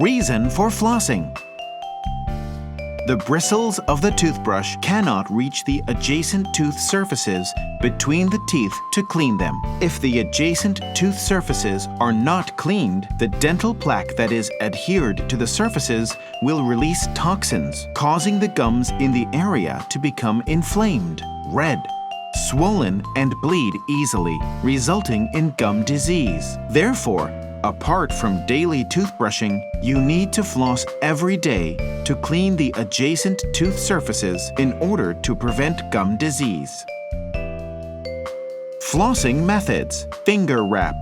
Reason for flossing. The bristles of the toothbrush cannot reach the adjacent tooth surfaces between the teeth to clean them. If the adjacent tooth surfaces are not cleaned, the dental plaque that is adhered to the surfaces will release toxins, causing the gums in the area to become inflamed, red, swollen, and bleed easily, resulting in gum disease. Therefore, apart from daily toothbrushing, you need to floss every day to clean the adjacent tooth surfaces in order to prevent gum disease. Flossing methods. Finger wrap.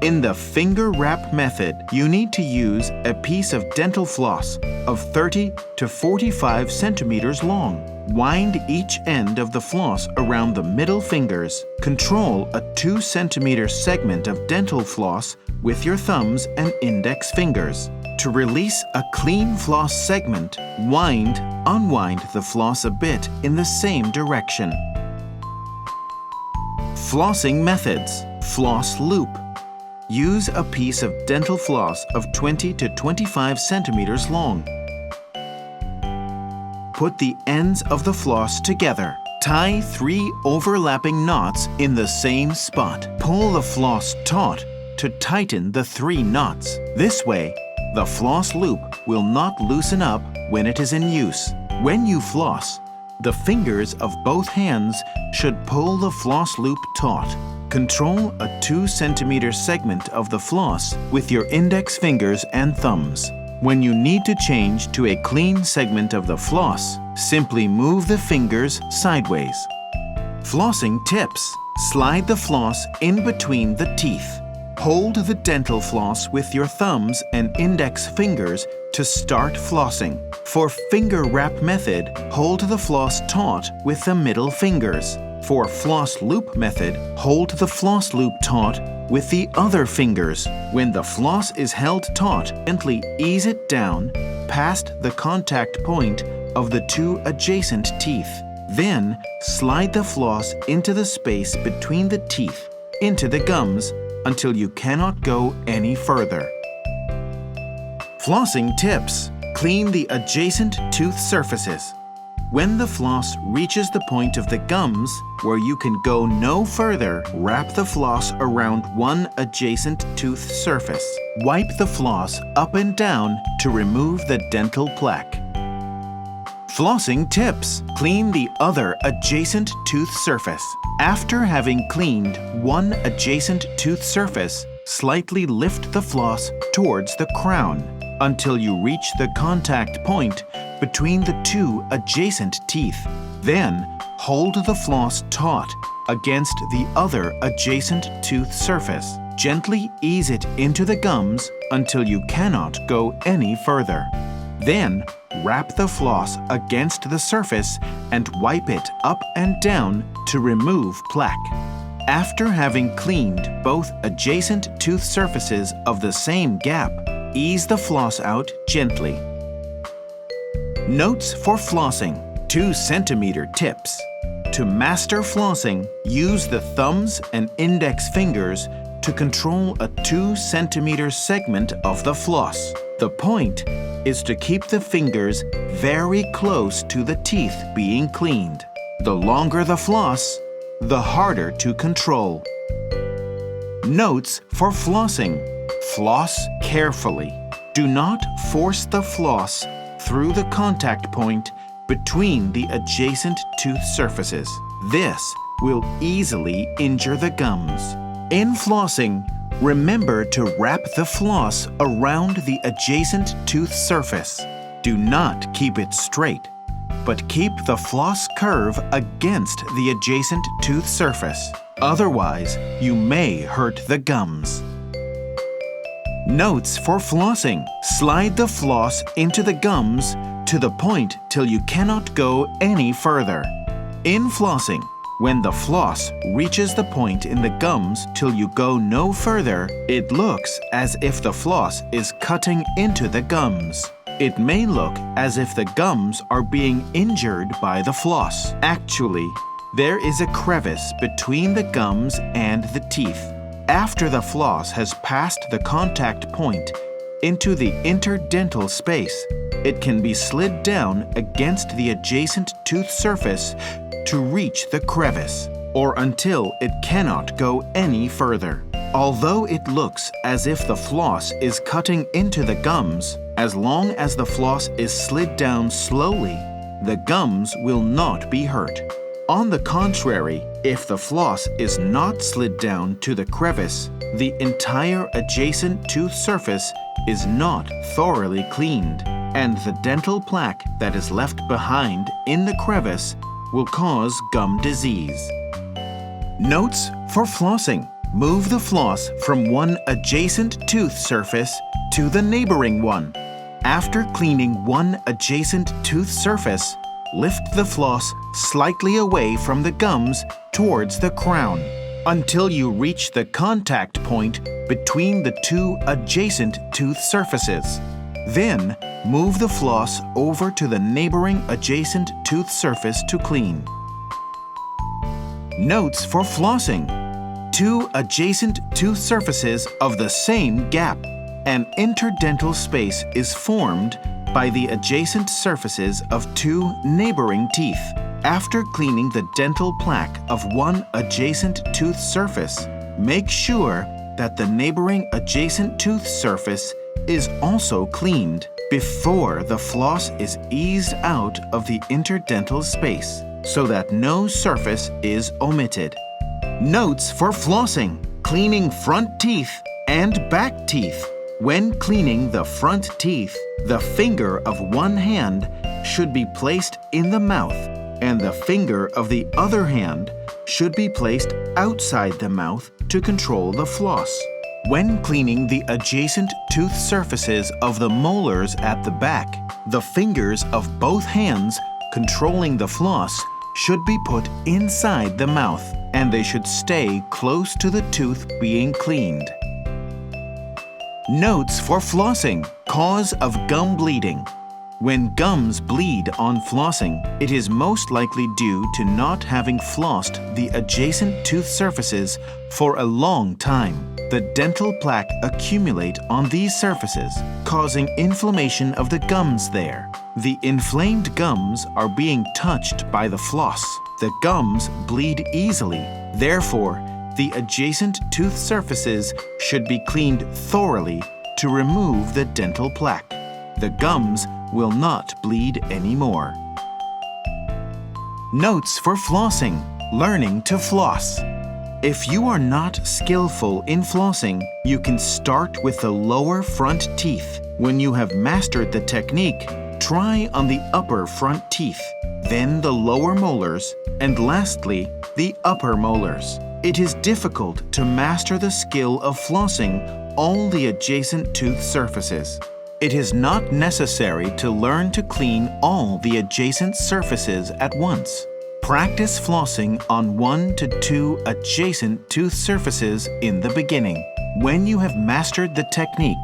In the finger wrap method, you need to use a piece of dental floss of 30 to 45 centimeters long. Wind each end of the floss around the middle fingers. Control a 2 centimeter segment of dental floss with your thumbs and index fingers. To release a clean floss segment, unwind the floss a bit in the same direction. Flossing methods. Floss loop. Use a piece of dental floss of 20 to 25 centimeters long. Put the ends of the floss together. Tie 3 overlapping knots in the same spot. Pull the floss taut to tighten the 3 knots. This way, the floss loop will not loosen up when it is in use. When you floss, the fingers of both hands should pull the floss loop taut. Control a 2 centimeter segment of the floss with your index fingers and thumbs. When you need to change to a clean segment of the floss, simply move the fingers sideways. Flossing tips. Slide the floss in between the teeth. Hold the dental floss with your thumbs and index fingers to start flossing. For finger wrap method, hold the floss taut with the middle fingers. For floss loop method, hold the floss loop taut with the other fingers. When the floss is held taut, gently ease it down past the contact point of the 2 adjacent teeth. Then, slide the floss into the space between the teeth, into the gums, until you cannot go any further. Flossing tips. Clean the adjacent tooth surfaces. When the floss reaches the point of the gums where you can go no further, wrap the floss around one adjacent tooth surface. Wipe the floss up and down to remove the dental plaque. Flossing tips. Clean the other adjacent tooth surface. After having cleaned one adjacent tooth surface, slightly lift the floss towards the crown until you reach the contact point between the 2 adjacent teeth. Then, hold the floss taut against the other adjacent tooth surface. Gently ease it into the gums until you cannot go any further. Then, wrap the floss against the surface and wipe it up and down to remove plaque. After having cleaned both adjacent tooth surfaces of the same gap, ease the floss out gently. Notes for flossing. 2 centimeter tips. To master flossing, use the thumbs and index fingers to control a 2 centimeter segment of the floss. The point is to keep the fingers very close to the teeth being cleaned. The longer the floss, the harder to control. Notes for flossing. Floss carefully. Do not force the floss through the contact point between the adjacent tooth surfaces. This will easily injure the gums. In flossing, remember to wrap the floss around the adjacent tooth surface. Do not keep it straight, but keep the floss curve against the adjacent tooth surface. Otherwise, you may hurt the gums. Notes for flossing. Slide the floss into the gums to the point till you cannot go any further. In flossing, when the floss reaches the point in the gums till you go no further, it looks as if the floss is cutting into the gums. It may look as if the gums are being injured by the floss. Actually, there is a crevice between the gums and the teeth. After the floss has passed the contact point, into the interdental space. It can be slid down against the adjacent tooth surface to reach the crevice, or until it cannot go any further. Although it looks as if the floss is cutting into the gums, as long as the floss is slid down slowly, the gums will not be hurt. On the contrary, if the floss is not slid down to the crevice, the entire adjacent tooth surface is not thoroughly cleaned, and the dental plaque that is left behind in the crevice will cause gum disease. Notes for flossing. Move the floss from one adjacent tooth surface to the neighboring one. After cleaning one adjacent tooth surface, lift the floss slightly away from the gums towards the crown until you reach the contact point between the two adjacent tooth surfaces. Then, move the floss over to the neighboring adjacent tooth surface to clean. Notes for flossing. Two adjacent tooth surfaces of the same gap. An interdental space is formed by the adjacent surfaces of two neighboring teeth. After cleaning the dental plaque of one adjacent tooth surface, make sure that the neighboring adjacent tooth surface is also cleaned before the floss is eased out of the interdental space, so that no surface is omitted. Notes for flossing. Cleaning front teeth and back teeth. When cleaning the front teeth, the finger of one hand should be placed in the mouth, and the finger of the other hand should be placed outside the mouth to control the floss. When cleaning the adjacent tooth surfaces of the molars at the back, the fingers of both hands controlling the floss should be put inside the mouth, and they should stay close to the tooth being cleaned. Notes for flossing. Cause of gum bleeding. When gums bleed on flossing, it is most likely due to not having flossed the adjacent tooth surfaces for a long time. The dental plaque accumulate on these surfaces, causing inflammation of the gums there. The inflamed gums are being touched by the floss. The gums bleed easily. Therefore, the adjacent tooth surfaces should be cleaned thoroughly to remove the dental plaque. The gums will not bleed anymore. Notes for flossing. Learning to floss. If you are not skillful in flossing, you can start with the lower front teeth. When you have mastered the technique, try on the upper front teeth, then the lower molars, and lastly, the upper molars. It is difficult to master the skill of flossing all the adjacent tooth surfaces. It is not necessary to learn to clean all the adjacent surfaces at once. Practice flossing on 1 to 2 adjacent tooth surfaces in the beginning. When you have mastered the technique,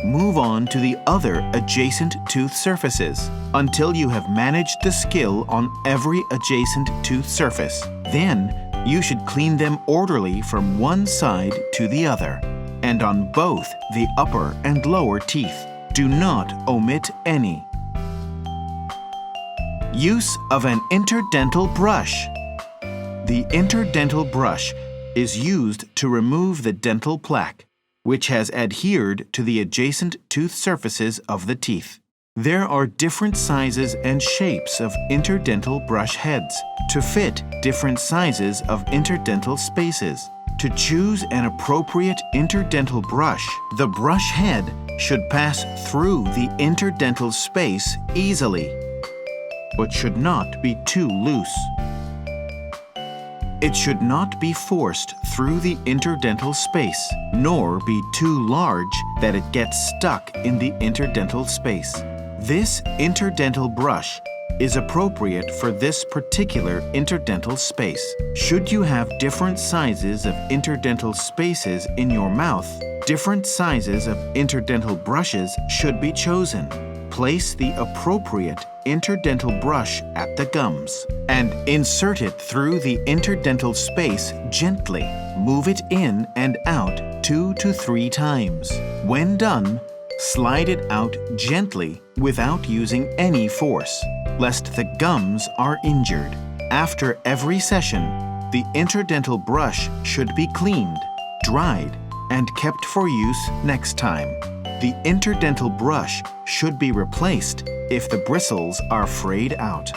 move on to the other adjacent tooth surfaces until you have managed the skill on every adjacent tooth surface. Then, you should clean them orderly from one side to the other, and on both the upper and lower teeth. Do not omit any. Use of an interdental brush. The interdental brush is used to remove the dental plaque, which has adhered to the adjacent tooth surfaces of the teeth. There are different sizes and shapes of interdental brush heads to fit different sizes of interdental spaces. To choose an appropriate interdental brush, the brush head should pass through the interdental space easily, but should not be too loose. It should not be forced through the interdental space, nor be too large that it gets stuck in the interdental space. This interdental brush is appropriate for this particular interdental space. Should you have different sizes of interdental spaces in your mouth, different sizes of interdental brushes should be chosen. Place the appropriate interdental brush at the gums and insert it through the interdental space gently. Move it in and out 2 to 3 times. When done, Slide it out gently without using any force, lest the gums are injured. After every session, the interdental brush should be cleaned, dried, and kept for use next time. The interdental brush should be replaced if the bristles are frayed out.